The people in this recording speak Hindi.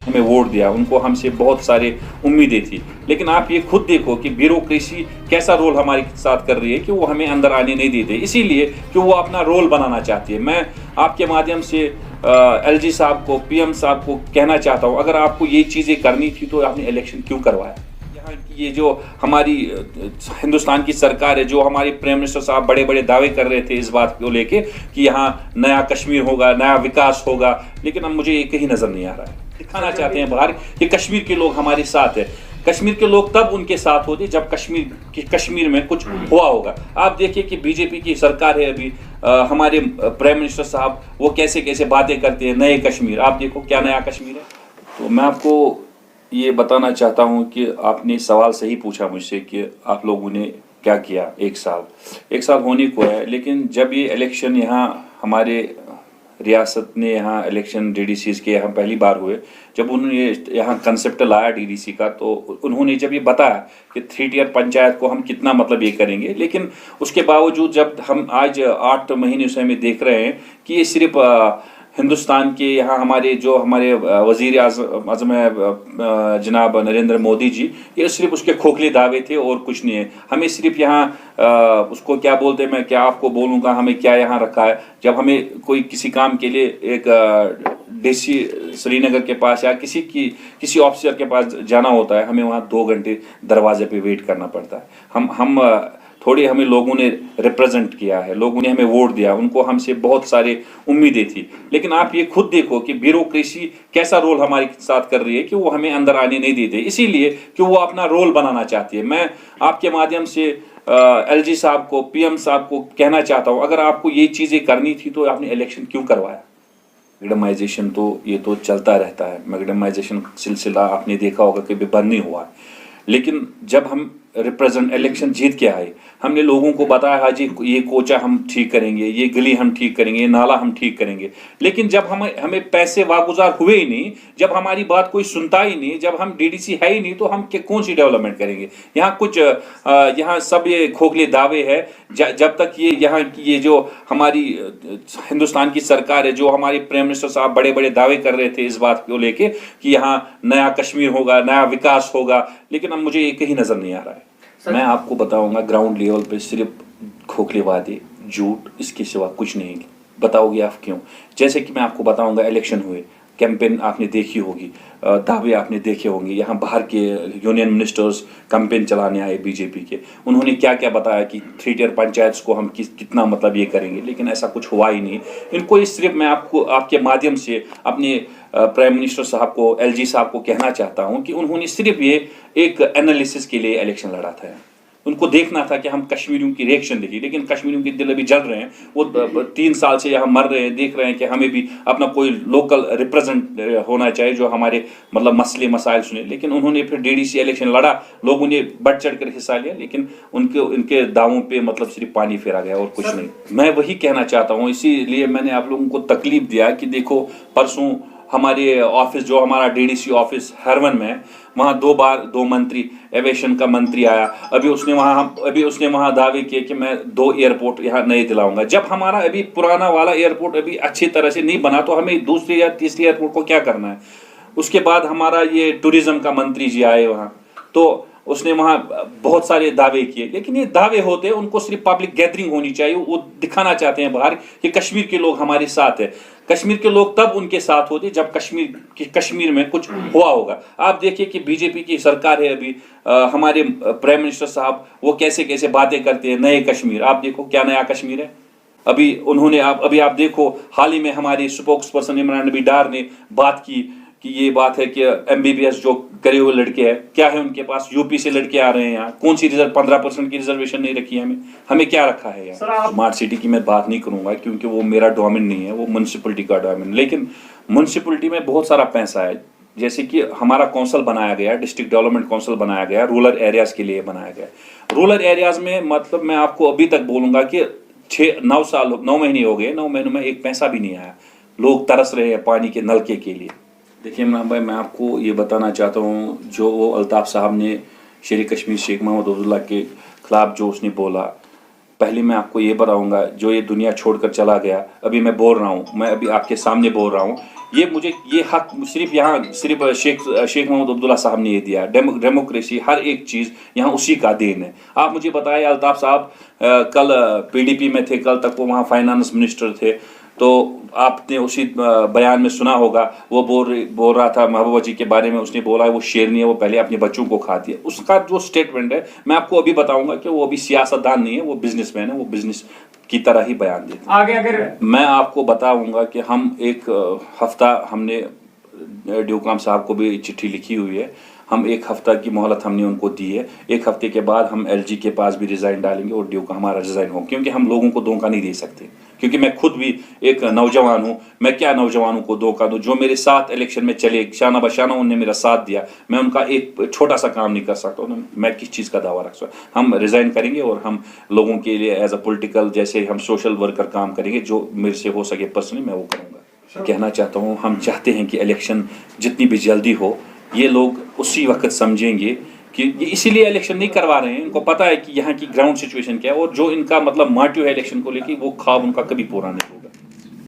हमें वोट दिया, उनको हमसे बहुत सारे उम्मीदें थी, लेकिन आप ये खुद देखो कि ब्यूरोक्रेसी कैसा रोल हमारे साथ कर रही है कि वो हमें अंदर आने नहीं देते, इसीलिए कि वो अपना रोल बनाना चाहती है। मैं आपके माध्यम से एलजी साहब को, पीएम साहब को कहना चाहता हूँ, अगर आपको ये चीज़ें करनी थी तो आपने इलेक्शन क्यों करवाया? यहाँ की ये जो हमारी हिंदुस्तान की सरकार है, जो हमारे प्राइम मिनिस्टर साहब बड़े बड़े दावे कर रहे थे इस बात को लेके कि यहाँ नया कश्मीर होगा, नया विकास होगा, लेकिन अब मुझे ये कहीं नजर नहीं आ रहा है। दिखाना चाहते हैं बाहर कि कश्मीर के लोग हमारे साथ है। कश्मीर के लोग तब उनके साथ होते जब कश्मीर में कुछ हुआ होगा। आप देखिए कि बीजेपी की सरकार है अभी, हमारे प्राइम मिनिस्टर साहब वो कैसे कैसे बातें करते हैं, नए कश्मीर, आप देखो क्या नया कश्मीर है। तो मैं आपको ये बताना चाहता हूँ कि आपने सवाल सही पूछा मुझसे कि आप लोगों ने क्या किया। एक साल होने को है, लेकिन जब ये इलेक्शन यहाँ हमारे रियासत ने यहाँ इलेक्शन डीडीसीज के यहाँ पहली बार हुए, जब उन्होंने यहाँ कंसेप्ट लाया डीडीसी का, तो उन्होंने जब ये बताया कि 3 टियर पंचायत को हम कितना मतलब ये करेंगे, लेकिन उसके बावजूद जब हम आज 8 महीने से हमें देख रहे हैं कि ये सिर्फ हिंदुस्तान के यहाँ हमारे वजीर आजम है जनाब नरेंद्र मोदी जी, ये सिर्फ उसके खोखले दावे थे और कुछ नहीं है। हमें सिर्फ यहाँ उसको क्या बोलते हैं, मैं क्या आपको बोलूँगा, हमें क्या यहाँ रखा है। जब हमें कोई किसी काम के लिए एक डीसी श्रीनगर के पास या किसी ऑफिसर के पास जाना होता है, हमें वहाँ 2 घंटे दरवाजे पे वेट करना पड़ता है। हम थोड़ी हमें लोगों ने रिप्रेजेंट किया है, लोगों ने हमें वोट दिया, उनको हमसे बहुत सारे उम्मीदें थी, लेकिन आप ये खुद देखो कि ब्यूरोक्रेसी कैसा रोल हमारे साथ कर रही है कि वो हमें अंदर आने नहीं देते, इसीलिए कि वो अपना रोल बनाना चाहती है। मैं आपके माध्यम से एलजी साहब को, पीएम साहब को कहना चाहता हूँ, अगर आपको ये चीज़ें करनी थी तो आपने इलेक्शन क्यों करवाया? मैगडमाइजेशन तो ये तो चलता रहता है, मैगडमाइजेशन सिलसिला आपने देखा होगा कि बंद नहीं हुआ, लेकिन जब हम रिप्रेजेंट इलेक्शन जीत के आए, हमने लोगों को बताया हाँ जी ये कोचा हम ठीक करेंगे, ये गली हम ठीक करेंगे, ये नाला हम ठीक करेंगे, लेकिन जब हमें पैसे वागुजार हुए ही नहीं, जब हमारी बात कोई सुनता ही नहीं, जब हम डीडीसी है ही नहीं, तो हम कौन सी डेवलपमेंट करेंगे? यहाँ सब ये खोखले दावे है। जब तक यहाँ की ये जो हमारी हिंदुस्तान की सरकार है, जो हमारे प्राइम मिनिस्टर साहब बड़े बड़े दावे कर रहे थे इस बात को लेके कि यहाँ नया कश्मीर होगा, नया विकास होगा, लेकिन अब मुझे ये कहीं नजर नहीं आ रहा है। मैं आपको बताऊंगा ग्राउंड लेवल पे सिर्फ खोखले वादे, झूठ, इसके सिवा कुछ नहीं। बताओगे आप क्यों? जैसे कि मैं आपको बताऊंगा, इलेक्शन हुए, कैंपेन आपने देखी होगी, दावे आपने देखे होंगे, यहाँ बाहर के यूनियन मिनिस्टर्स कैंपेन चलाने आए बीजेपी के, उन्होंने क्या क्या बताया कि 3 टियर पंचायत को हम कितना मतलब ये करेंगे, लेकिन ऐसा कुछ हुआ ही नहीं। इनको इस सिर्फ मैं आपको आपके माध्यम से अपने प्राइम मिनिस्टर साहब को, एलजी साहब को कहना चाहता हूँ कि उन्होंने सिर्फ ये एक एनालिसिस के लिए इलेक्शन लड़ा था। उनको देखना था कि हम कश्मीरियों की रिएक्शन देखी, लेकिन कश्मीरियों के दिल अभी जल रहे हैं, वो 3 साल से यहाँ मर रहे हैं, देख रहे हैं कि हमें भी अपना कोई लोकल रिप्रेजेंट होना चाहिए जो हमारे मतलब मसले मसाइल सुने। लेकिन उन्होंने फिर डीडीसी इलेक्शन लड़ा, लोगों ने बढ़ चढ़ कर हिस्सा लिया, लेकिन उनके दावों पे मतलब सिर्फ पानी फेरा गया और कुछ नहीं। मैं वही कहना चाहता हूँ, इसीलिए मैंने आप लोगों को तकलीफ दिया कि देखो परसों हमारे ऑफिस, जो हमारा डीडीसी ऑफिस हरवन में है, वहाँ 2 बार 2 मंत्री, एविएशन का मंत्री आया, अभी उसने वहाँ दावे किए कि मैं 2 एयरपोर्ट यहाँ नए दिलाऊंगा। जब हमारा अभी पुराना वाला एयरपोर्ट अभी अच्छी तरह से नहीं बना, तो हमें दूसरी या तीसरी एयरपोर्ट को क्या करना है? उसके बाद हमारा ये टूरिज्म का मंत्री जी आए वहाँ, तो उसने वहाँ बहुत सारे दावे किए, लेकिन ये दावे होते हैं, उनको सिर्फ पब्लिक गैदरिंग होनी चाहिए। वो दिखाना चाहते हैं बाहर कि कश्मीर के लोग हमारे साथ है। कश्मीर के लोग तब उनके साथ होते जब कश्मीर में कुछ हुआ होगा। आप देखिए कि बीजेपी की सरकार है अभी, हमारे प्राइम मिनिस्टर साहब वो कैसे कैसे बातें करते हैं, नए कश्मीर, आप देखो क्या नया कश्मीर है। अभी आप देखो, हाल ही में हमारी स्पोक्स पर्सन इमरान नबी डार ने बात की कि ये बात है कि एमबीबीएस जो करे हुए लड़के हैं, क्या है उनके पास, यूपी से लड़के आ रहे हैं यहाँ, कौन सी 15% की रिजर्वेशन नहीं रखी है हमें क्या रखा है यार। स्मार्ट सिटी की मैं बात नहीं करूंगा क्योंकि वो मेरा डोमेन नहीं है, वो म्यूनसिपलिटी का डोमेन, लेकिन म्यूनसिपलिटी में बहुत सारा पैसा है। जैसे कि हमारा काउंसिल बनाया गया, डिस्ट्रिक्ट डेवलपमेंट काउंसिल बनाया गया, रूरल एरियाज के लिए बनाया गया। रूरल एरियाज में मतलब मैं आपको अभी तक बोलूंगा कि 9 महीने हो गए, 9 महीनों में एक पैसा भी नहीं आया। लोग तरस रहे हैं पानी के नलके के लिए। देखिए इमरान भाई, मैं आपको ये बताना चाहता हूँ, जो वो अल्ताफ़ साहब ने शेर कश्मीर शेख मोहम्मद अब्दुल्ला के खिलाफ जो उसने बोला, पहले मैं आपको ये बताऊंगा, जो ये दुनिया छोड़कर चला गया, अभी मैं बोल रहा हूँ, मैं अभी आपके सामने बोल रहा हूँ, ये मुझे ये हक सिर्फ यहाँ सिर्फ शेख मोहम्मद अब्दुल्ला साहब ने ये दिया। डेमोक्रेसी हर एक चीज़ यहाँ उसी का देन है। आप मुझे बताएं, अल्ताफ साहब कल पीडीपी में थे, कल तक वो वहाँ फाइनेंस मिनिस्टर थे, तो आपने उसी बयान में सुना होगा, वो बोल रहा था महबूबा जी के बारे में, उसने बोला वो शेरनी है, वो पहले अपने बच्चों को खाती है। उसका जो स्टेटमेंट है, मैं आपको अभी बताऊंगा कि वो अभी सियासतदान नहीं है, वो बिजनेसमैन है, वो बिजनेस की तरह ही बयान देते हैं। आगे अगर मैं आपको बताऊंगा कि हम एक हफ्ता, हमने ड्यूकाम साहब को भी चिट्ठी लिखी हुई है, हम एक हफ्ता की मोहलत हमने उनको दी है। एक हफ्ते के बाद हम एलजी के पास भी रिज़ाइन डालेंगे और ड्यूका हमारा रिज़ाइन हो, क्योंकि हम लोगों को धोखा नहीं दे सकते। क्योंकि मैं खुद भी एक नौजवान हूँ, मैं क्या नौजवानों को धोखा दूँ? जो मेरे साथ इलेक्शन में चले, शाना बशाना उनने मेरा साथ दिया, मैं उनका एक छोटा सा काम नहीं कर सकता, मैं किस चीज़ का दावा रख सकता? हम रिज़ाइन करेंगे और हम लोगों के लिए एज अ पॉलिटिकल, जैसे हम सोशल वर्कर काम करेंगे, जो मेरे से हो सके पर्सनली मैं वो करूँगा। कहना चाहता हूँ, हम चाहते हैं कि इलेक्शन जितनी भी जल्दी हो, ये लोग उसी वक्त समझेंगे कि ये इसीलिए इलेक्शन नहीं करवा रहे हैं, इनको पता है कि यहाँ की ग्राउंड सिचुएशन क्या है, और जो इनका मतलब मोटिव है इलेक्शन को लेके, वो ख्वाब उनका कभी पूरा नहीं होगा।